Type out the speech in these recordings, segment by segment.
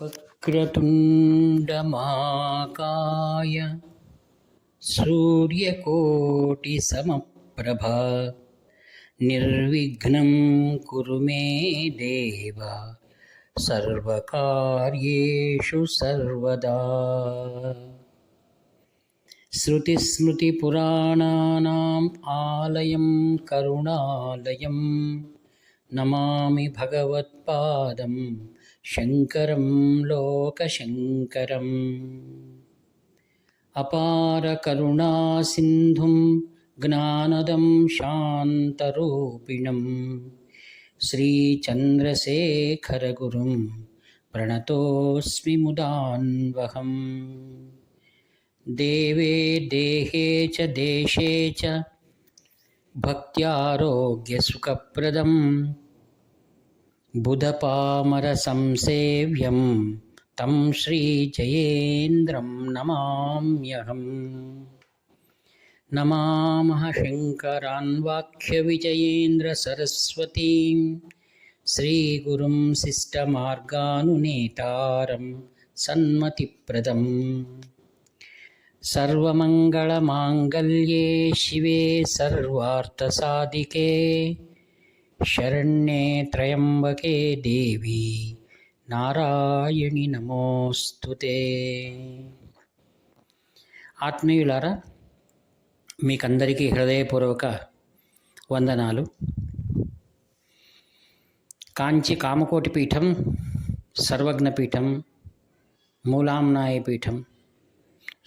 वक्रतुण्डमहाकाय सूर्यकोटिसमप्रभा निर्विघ्नं कुरु मे देव सर्वकार्येषु सर्वदा। श्रुतिस्मृतिपुराणानाम् आलयं करुणालयं नमामि भगवत्पादं शङ्करं लोकशङ्करम्। अपारकरुणासिन्धुं ज्ञानदं शान्तरूपिणं श्रीचन्द्रशेखरगुरुं प्रणतोऽस्मि मुदान्वहम्। देवे देहे च देशे च भक्त्यारोग्यसुखप्रदं बुधपामरसंसेव्यं तं श्रीजयेन्द्रं नमाम्यहम्। नमामः शङ्करान्वाख्यविजयेन्द्रसरस्वतीं श्रीगुरुं शिष्टमार्गानुनेतारं सन्मतिप्रदम्। सर्वमङ्गलमाङ्गल्ये शिवे सर्वार्थसाधिके शरण्ये त्र्यम्बके देवी నారాయణి నమోస్తుతే। ఆత్మీయులారా, మీకందరికీ హృదయపూర్వక వందనాలు. కాంచి కామకోటి పీఠం, సర్వజ్ఞ పీఠం, మూలాంనాయ పీఠం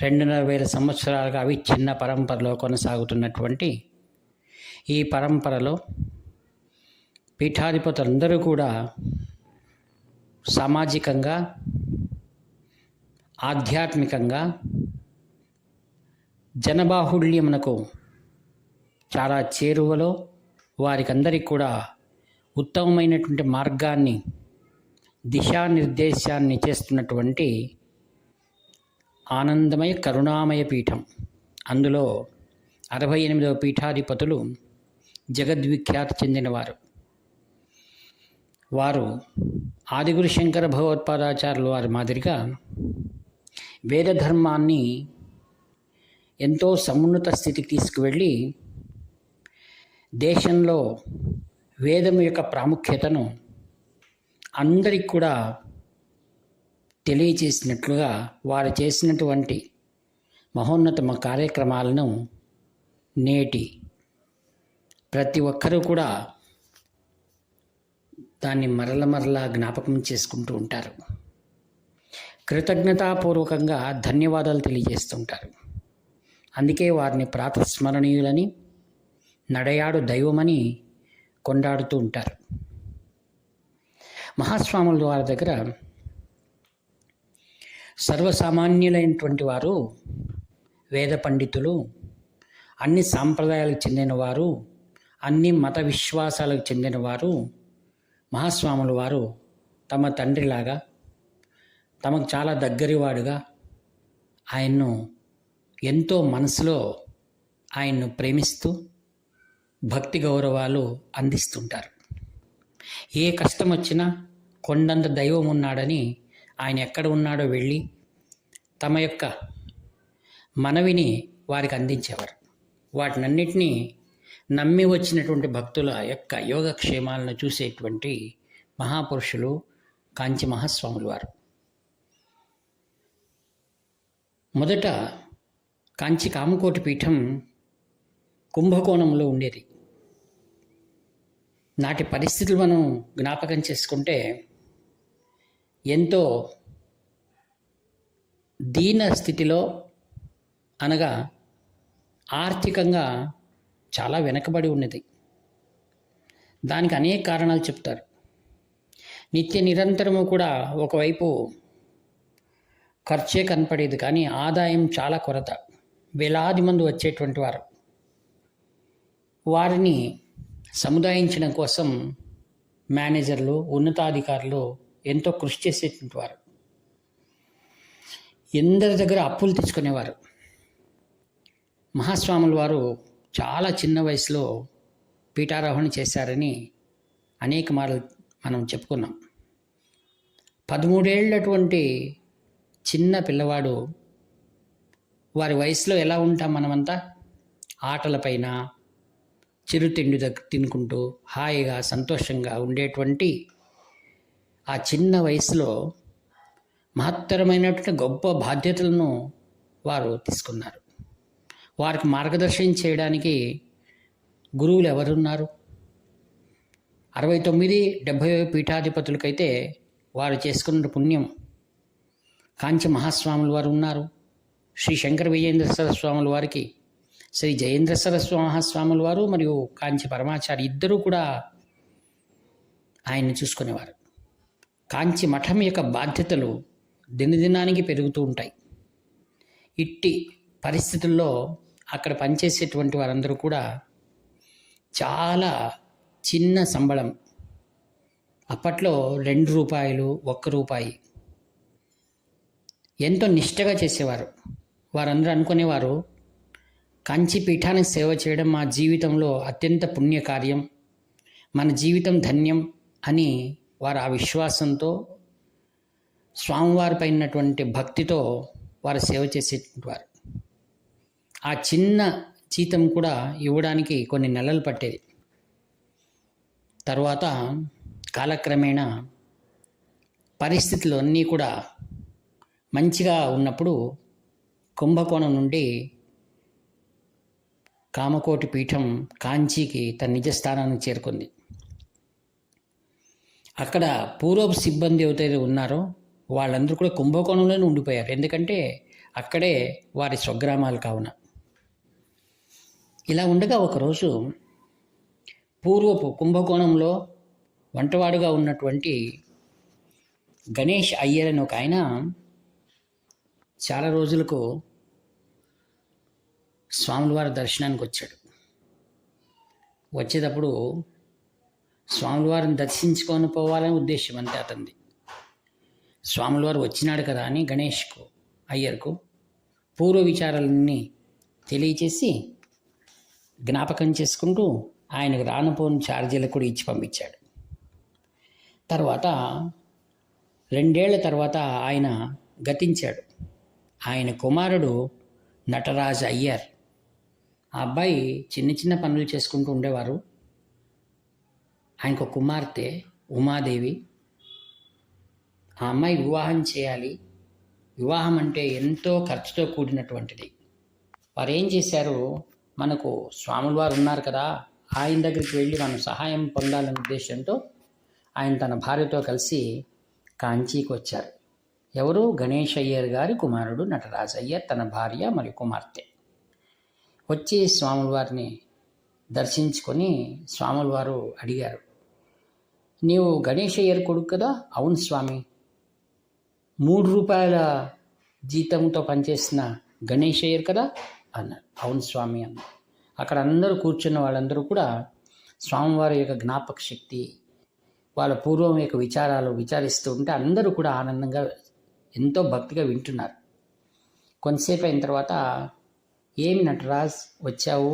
2,500 సంవత్సరాలుగా అవిచ్ఛిన్న పరంపరలో కొనసాగుతున్నటువంటి ఈ పరంపరలో పీఠాధిపతులందరూ కూడా సామాజికంగా, ఆధ్యాత్మికంగా జనబాహుళ్యమునకు చాలా చేరువలో వారికందరికీ కూడా ఉత్తమమైనటువంటి మార్గాన్ని, దిశానిర్దేశాన్ని చేస్తున్నటువంటి ఆనందమయ కరుణామయ పీఠం. అందులో 68వ పీఠాధిపతులు జగద్విఖ్యాతి చెందినవారు. వారు ఆదిగురు శంకర భగవత్పాదాచార్యుల వారి మాదిరిగా వేదధర్మాన్ని ఎంతో సమున్నత స్థితికి తీసుకువెళ్ళి దేశంలో వేదం యొక్క ప్రాముఖ్యతను అందరికి కూడా తెలియచేసినట్లుగా వారు చేసినటువంటి మహోన్నతమ కార్యక్రమాలను నేటి ప్రతి ఒక్కరూ కూడా దాన్ని మరల జ్ఞాపకం చేసుకుంటూ ఉంటారు. కృతజ్ఞతాపూర్వకంగా ధన్యవాదాలు తెలియజేస్తుంటారు. అందుకే వారిని ప్రాతస్మరణీయులని, నడయాడు దైవమని కొండాడుతూ ఉంటారు. మహాస్వాముల వారి దగ్గర సర్వసామాన్యులైనటువంటి వారు, వేద పండితులు, అన్ని సాంప్రదాయాలకు చెందినవారు, అన్ని మత విశ్వాసాలకు చెందినవారు మహాస్వాముల వారు తమ తండ్రిలాగా, తమకు చాలా దగ్గరివాడుగా ఆయన్ను ఎంతో మనసులో ఆయన్ను ప్రేమిస్తూ భక్తి గౌరవాలు అందిస్తుంటారు. ఏ కష్టం వచ్చినా కొండంత దైవం ఉన్నాడని ఆయన ఎక్కడ ఉన్నాడో వెళ్ళి తమ యొక్క మనవిని వారికి అందించేవారు. వాటినన్నిటినీ నమ్మి వచ్చినటువంటి భక్తుల యొక్క యోగక్షేమాలను చూసేటువంటి మహాపురుషులు కాంచి మహాస్వాములు వారు. మొదట కాంచి కామకోటి పీఠం కుంభకోణంలో ఉండేది. నాటి పరిస్థితులు మనం జ్ఞాపకం చేసుకుంటే ఎంతో దీన స్థితిలో, అనగా ఆర్థికంగా చాలా వెనకబడి ఉన్నది. దానికి అనేక కారణాలు చెప్తారు. నిత్య నిరంతరము కూడా ఒకవైపు ఖర్చే కనపడేది, కానీ ఆదాయం చాలా కొరత. వేలాది మంది వచ్చేటువంటి వారు. వారిని సముదాయించడం కోసం మేనేజర్లు, ఉన్నతాధికారులు ఎంతో కృషి చేసేటువంటి వారు. ఎందరి దగ్గర అప్పులు తీసుకునేవారు. మహాస్వాముల వారు చాలా చిన్న వయసులో పీఠారోహణ చేశారని అనేక మార్లు మనం చెప్పుకున్నాం. 13 చిన్న పిల్లవాడు, వారి వయసులో ఎలా ఉంటాం మనమంతా, ఆటలపైన చిరుతిండి తినుకుంటూ హాయిగా సంతోషంగా ఉండేటువంటి ఆ చిన్న వయసులో మహత్తరమైనటువంటి గొప్ప బాధ్యతలను వారు తీసుకున్నారు. వారికి మార్గదర్శనం చేయడానికి గురువులు ఎవరున్నారు? 69, 70 పీఠాధిపతులకైతే వారు చేసుకున్న పుణ్యం. కాంచి మహాస్వాముల వారు ఉన్నారు. శ్రీ శంకర విజయేంద్ర సరస్వాముల వారికి శ్రీ జయేంద్ర సరస్వామి మహాస్వాముల వారు మరియు కాంచి పరమాచారి ఇద్దరూ కూడా ఆయన్ని చూసుకునేవారు. కాంచి మఠం యొక్క బాధ్యతలు దినదినానికి పెరుగుతూ ఉంటాయి. ఇట్టి పరిస్థితుల్లో అక్కడ పనిచేసేటువంటి వారందరూ కూడా చాలా చిన్న సంబళం, అప్పట్లో 2 రూపాయలు, 1 రూపాయి, ఎంతో నిష్టగా చేసేవారు. వారందరూ అనుకునేవారు, కాంచి పీఠానికి సేవ చేయడం మా జీవితంలో అత్యంత పుణ్యకార్యం, మన జీవితం ధన్యం అని వారు ఆ విశ్వాసంతో, స్వామివారిపై ఉన్నటువంటి భక్తితో వారు సేవ చేసేటువంటి వారు. ఆ చిన్న జీతం కూడా ఇవ్వడానికి కొన్ని నెలలు పట్టేది. తర్వాత కాలక్రమేణా పరిస్థితులు అన్నీ కూడా మంచిగా ఉన్నప్పుడు కుంభకోణం నుండి కామకోటి పీఠం కాంచీకి తన నిజ స్థానానికి చేరుకుంది. అక్కడ పూర్వపు సిబ్బంది ఎవరైతే ఉన్నారో వాళ్ళందరూ కూడా కుంభకోణంలోనే ఉండిపోయారు. ఎందుకంటే అక్కడే వారి స్వగ్రామాలు కావున. ఇలా ఉండగా ఒకరోజు పూర్వపు కుంభకోణంలో వంటవాడుగా ఉన్నటువంటి గణేష్ అయ్యర్ అని ఒక ఆయన చాలా రోజులకు స్వాములవారి దర్శనానికి వచ్చాడు. వచ్చేటప్పుడు స్వాములవారిని దర్శించుకొని పోవాలని ఉద్దేశం అంతే అతనిది. స్వాములవారు వచ్చినాడు కదా అని గణేష్కు అయ్యర్కు పూర్వ విచారాలన్నీ తెలియచేసి జ్ఞాపకం చేసుకుంటూ ఆయనకు రానుపోని ఛార్జీలు కూడా ఇచ్చి పంపించాడు. తర్వాత 2 ఏళ్ల తర్వాత ఆయన గతించాడు. ఆయన కుమారుడు నటరాజ్ అయ్యర్. ఆ అబ్బాయి చిన్న చిన్న పనులు చేసుకుంటూ ఉండేవారు. ఆయనకు కుమార్తె ఉమాదేవి. ఆ అమ్మాయి వివాహం చేయాలి. వివాహం అంటే ఎంతో ఖర్చుతో కూడినటువంటిది. వారు ఏం చేశారు, మనకు స్వాముల వారు ఉన్నారు కదా, ఆయన దగ్గరికి వెళ్ళి మనం సహాయం పొందాలనే ఉద్దేశంతో ఆయన తన భార్యతో కలిసి కాంచీకి వచ్చారు. ఎవరు? గణేష్ అయ్యర్ గారి కుమారుడు నటరాజ్ అయ్యర్, తన భార్య మరియు కుమార్తె వచ్చి స్వాముల వారిని దర్శించుకొని స్వాముల వారు అడిగారు, నీవు గణేష్ అయ్యర్ కొడుకు కదా? అవును స్వామి. 3 రూపాయల జీతంతో పనిచేసిన గణేష్ అయ్యర్ కదా అన్నారు. అవును స్వామి అన్న. అక్కడ అందరూ కూర్చున్న వాళ్ళందరూ కూడా స్వామివారి యొక్క జ్ఞాపక శక్తి, వాళ్ళ పూర్వం యొక్క విచారాలు విచారిస్తూ ఉంటే అందరూ కూడా ఆనందంగా ఎంతో భక్తిగా వింటున్నారు. కొంతసేపు అయిన తర్వాత, ఏమి నటరాజ్ వచ్చావు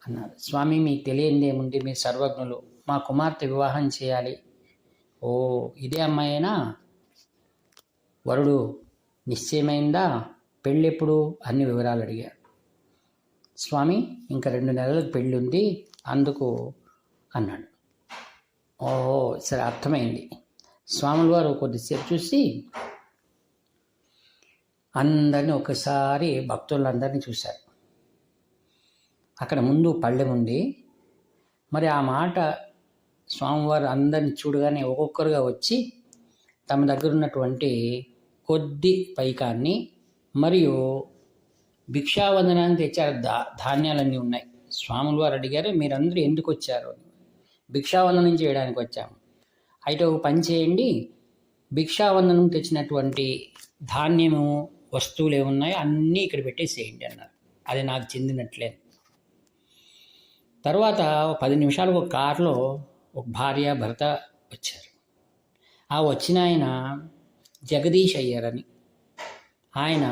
అన్నారు. స్వామి, మీకు తెలియంది ఏముంది, మీరు సర్వజ్ఞులు, మా కుమార్తె వివాహం చేయాలి. ఓ, ఇదే అమ్మాయినా? వరుడు నిశ్చయమైందా? పెళ్ళెప్పుడు? అన్ని వివరాలు అడిగారు. స్వామి, ఇంకా 2 నెలలకు పెళ్ళి ఉంది అందుకు అన్నాడు. ఓహో, సరే, అర్థమైంది. స్వాముల వారు కొద్దిసేపు చూసి అందరినీ ఒకసారి భక్తులందరినీ చూశారు. అక్కడ ముందు పళ్ళెం ఉంది. మరి ఆ మాట స్వామివారు అందరిని చూడగానే ఒక్కొక్కరుగా వచ్చి తమ దగ్గర ఉన్నటువంటి కొద్ది పైకాన్ని మరియు భిక్షావందనాన్ని తెచ్చారు. ధాన్యాలన్నీ ఉన్నాయి. స్వాముల వారు అడిగారు, మీరందరూ ఎందుకు వచ్చారు? భిక్షావందనం చేయడానికి వచ్చాము. అయితే ఒక పని చేయండి, భిక్షావందనం తెచ్చినటువంటి ధాన్యము వస్తువులు ఏమున్నాయో అన్నీ ఇక్కడ పెట్టేసేయండి అన్నారు. అది నాకు చెందినట్లే. తర్వాత 10 నిమిషాలకు ఒక కారులో ఒక భార్య భర్త వచ్చారు. ఆ వచ్చిన ఆయన జగదీష్ అయ్యర్ అని. ఆయన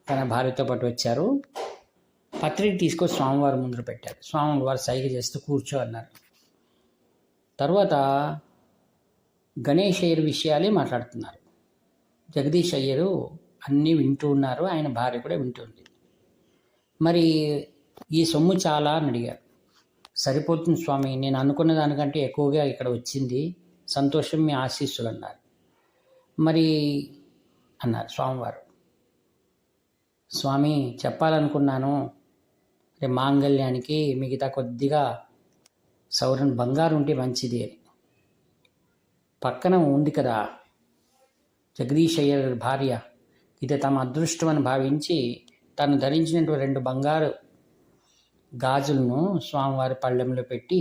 తన భార్యతో పాటు వచ్చారు. పత్రిక తీసుకొని స్వామివారి ముందర పెట్టారు. స్వామివారు సైగ చేస్తూ కూర్చో అన్నారు. తర్వాత గణేష్ అయ్యర్ విషయాలే మాట్లాడుతున్నారు. జగదీష్ అయ్యరు అన్నీ వింటూ ఉన్నారు, ఆయన భార్య కూడా వింటుంది. మరి ఈ సొమ్ము చాలా అని అడిగారు. సరిపోతుంది స్వామి, నేను అనుకున్న దానికంటే ఎక్కువగా ఇక్కడ వచ్చింది, సంతోషం, మీ ఆశీస్సులు అన్నారు. మరి అన్నారు స్వామివారు. స్వామి చెప్పాలనుకున్నాను, మాంగళ్యానికి మిగతా కొద్దిగా సౌరన్ బంగారు ఉంటే మంచిది అని. పక్కన ఉంది కదా జగదీష్ అయ్యర్ భార్య, ఇది తమ అదృష్టం అని భావించి తను ధరించినటువంటి 2 బంగారు గాజులను స్వామివారి పళ్ళెంలో పెట్టి,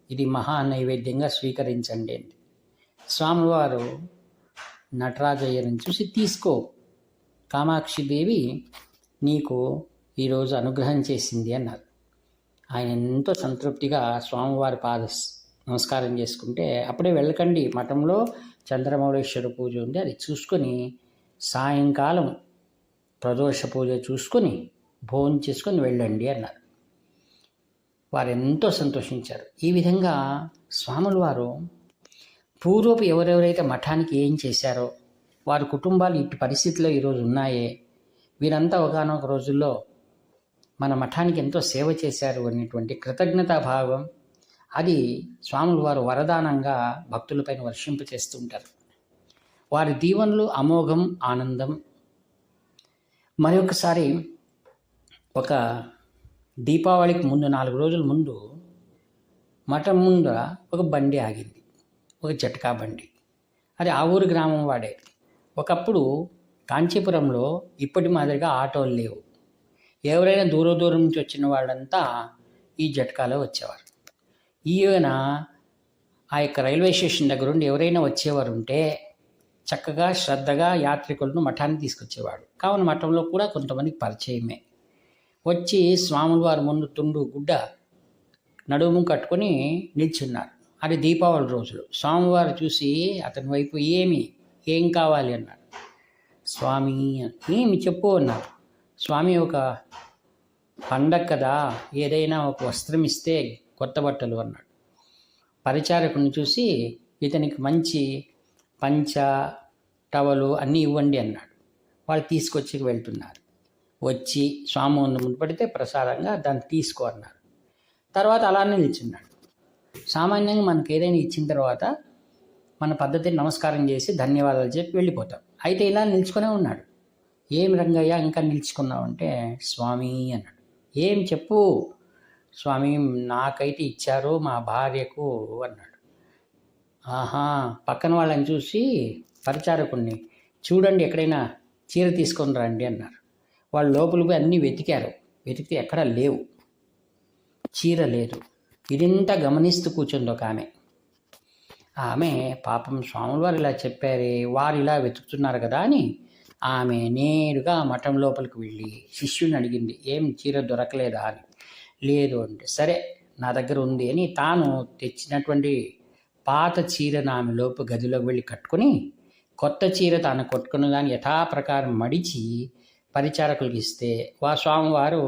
ఇది మహా నైవేద్యంగా స్వీకరించండి అండి. స్వామివారు నటరాజయ్యను చూసి, తీసుకో, కామాక్షిదేవి నీకు ఈరోజు అనుగ్రహం చేసింది అన్నారు. ఆయన ఎంతో సంతృప్తిగా స్వామివారి నమస్కారం చేసుకుంటే, అప్పుడే వెళ్ళకండి, మఠంలో చంద్రమౌళేశ్వర పూజ ఉంది, అది చూసుకొని సాయంకాలం ప్రదోష పూజ చూసుకొని భోజనం చేసుకొని వెళ్ళండి అన్నారు. వారు ఎంతో సంతోషించారు. ఈ విధంగా స్వాముల వారు పూర్వపు ఎవరెవరైతే మఠానికి ఏం చేశారో, వారి కుటుంబాలు ఇటు పరిస్థితిలో ఈరోజు ఉన్నాయే, వీరంతా ఒకనొక రోజుల్లో మన మఠానికి ఎంతో సేవ చేశారు అనేటువంటి కృతజ్ఞతాభావం, అది స్వాముల వారు వరదానంగా భక్తులపైన వర్షింపచేస్తూ ఉంటారు. వారి దీవెనలు అమోఘం, ఆనందం. మరొకసారి ఒక దీపావళికి ముందు 4 రోజుల ముందు మఠం ముందర ఒక బండి ఆగింది, ఒక జట్కా బండి. అది ఆ ఊరు గ్రామం వాడే. ఒకప్పుడు కాంచీపురంలో ఇప్పటి మాదిరిగా ఆటోలు లేవు. ఎవరైనా దూరం నుంచి వచ్చిన వాళ్ళంతా ఈ జట్కాలో వచ్చేవారు. ఈయన ఆ యొక్క రైల్వే స్టేషన్ దగ్గర ఉండి ఎవరైనా వచ్చేవారు ఉంటే చక్కగా శ్రద్ధగా యాత్రికులను మఠానికి తీసుకొచ్చేవాడు. కావున మఠంలో కూడా కొంతమందికి పరిచయమే. వచ్చి స్వాముల వారి ముందు తుండు గుడ్డ నడుము కట్టుకొని నిల్చున్నారు. అది దీపావళి రోజులు. స్వామివారు చూసి అతని వైపు ఏం కావాలి అన్నాడు. స్వామి, ఏమి చెప్పు అన్నారు. స్వామి, ఒక పండగ కదా, ఏదైనా ఒక వస్త్రం ఇస్తే, కొత్త బట్టలు అన్నాడు. పరిచారకుని చూసి ఇతనికి మంచి పంచ, టవలు అన్నీ ఇవ్వండి అన్నాడు. వాళ్ళు తీసుకొచ్చి వెళ్తున్నారు. వచ్చి స్వామి ముందు పడితే ప్రసాదంగా దాన్ని తీసుకో అన్నారు. తర్వాత అలానే నిల్చున్నాడు. సామాన్యంగా మనకు ఏదైనా ఇచ్చిన తర్వాత మన పద్ధతిని నమస్కారం చేసి ధన్యవాదాలు చెప్పి వెళ్ళిపోతాం. అయితే ఇలా నిల్చుకునే ఉన్నాడు. ఏం రంగయ్య ఇంకా నిల్చుకున్నావు అంటే, స్వామి అన్నాడు. ఏం చెప్పు. స్వామి, నాకైతే ఇచ్చారు, మా భార్యకు అన్నాడు. ఆహా, పక్కన వాళ్ళని చూసి పరిచారకుణ్ణి, చూడండి ఎక్కడైనా చీర తీసుకొని రండి అన్నారు. వాళ్ళు లోపలికి పోయి అన్నీ వెతికారు. వెతికితే ఎక్కడా లేవు, చీర లేదు. ఇదంతా గమనిస్తూ కూర్చుంది ఒక ఆమె పాపం స్వాములు వారు ఇలా చెప్పారే, వారు ఇలా వెతుకుతున్నారు కదా అని ఆమె నేరుగా మఠం లోపలికి వెళ్ళి శిష్యుని అడిగింది, ఏం చీర దొరకలేదా అని. లేదు అంటే, సరే నా దగ్గర ఉంది అని తాను తెచ్చినటువంటి పాత చీరను ఆమె గదిలోకి వెళ్ళి కట్టుకొని, కొత్త చీర తాను కొట్టుకున్న దాన్ని యథాప్రకారం మడిచి పరిచారకులకు ఇస్తే, స్వామివారు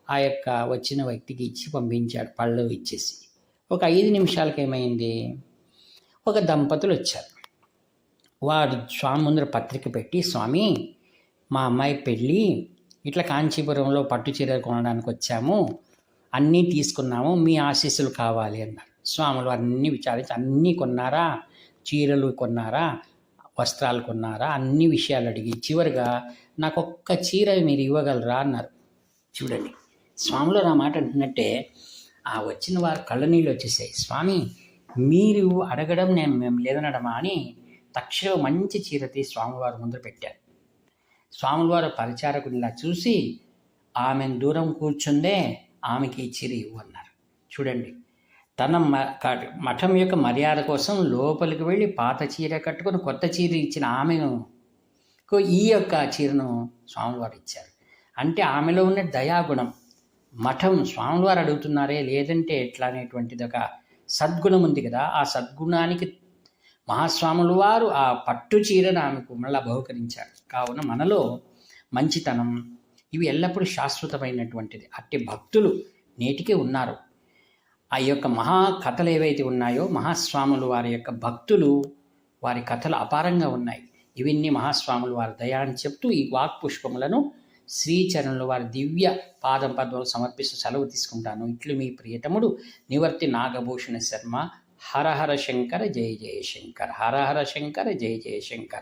ఆ యొక్క వచ్చిన వ్యక్తికి ఇచ్చి పంపించాడు, పళ్ళు ఇచ్చేసి. ఒక 5 నిమిషాలకి ఏమైంది, ఒక దంపతులు వచ్చారు. వారు స్వామి ముందర పత్రిక పెట్టి, స్వామి, మా అమ్మాయి పెళ్ళి, ఇట్లా కాంచీపురంలో పట్టు చీర కొనడానికి వచ్చాము, అన్నీ తీసుకున్నాము, మీ ఆశీస్సులు కావాలి అన్నారు. స్వాములు అన్నీ విచారించి, అన్నీ కొన్నారా, చీరలు కొన్నారా, వస్త్రాలు కొన్నారా, అన్ని విషయాలు అడిగి చివరిగా నాకు ఒక్క చీర మీరు ఇవ్వగలరా అన్నారు. చూడండి, స్వాములు ఆ మాట అంటున్నట్టే ఆ వచ్చిన వారు కళ్ళ నీళ్ళు వచ్చేసాయి. స్వామి, మీరు అడగడం మేము లేదనడమా అని తక్షణం మంచి చీర తీసి స్వామివారి ముందు పెట్టారు. స్వామివారు పరిచారకునిలా చూసి, ఆమెను దూరం కూర్చుందే, ఆమెకి ఈ చీర ఇవ్వు అన్నారు. చూడండి, తన మఠం యొక్క మర్యాద కోసం లోపలికి వెళ్ళి పాత చీర కట్టుకొని కొత్త చీర ఇచ్చిన ఆమెను ఈ యొక్క చీరను స్వామివారు ఇచ్చారు. అంటే ఆమెలో ఉన్న దయాగుణం, మఠం స్వామివారు అడుగుతున్నారే లేదంటే ఎట్లా అనేటువంటిది ఒక సద్గుణం ఉంది కదా, ఆ సద్గుణానికి మహాస్వాముల వారు ఆ పట్టు చీరను ఆమెకు మళ్ళా బహుకరించారు. కావున మనలో మంచితనం ఇవి ఎల్లప్పుడూ శాశ్వతమైనటువంటిది. అట్టి భక్తులు నేటికే ఉన్నారు. ఆ యొక్క మహా కథలు ఏవైతే ఉన్నాయో మహాస్వాములు వారి యొక్క భక్తులు వారి కథలు అపారంగా ఉన్నాయి. ఇవన్నీ మహాస్వాములు వారి దయా అని చెప్తూ ఈ వాక్ పుష్పములను శ్రీచరణులు వారి దివ్య పాదం పద్మలు సమర్పిస్తూ సెలవు తీసుకుంటాను. ఇట్లు మీ ప్రియతముడు నివర్తి నాగభూషణ శర్మ. హర హర శంకర జయ జయ శంకర. హర హర శంకర జయ జయ శంకర.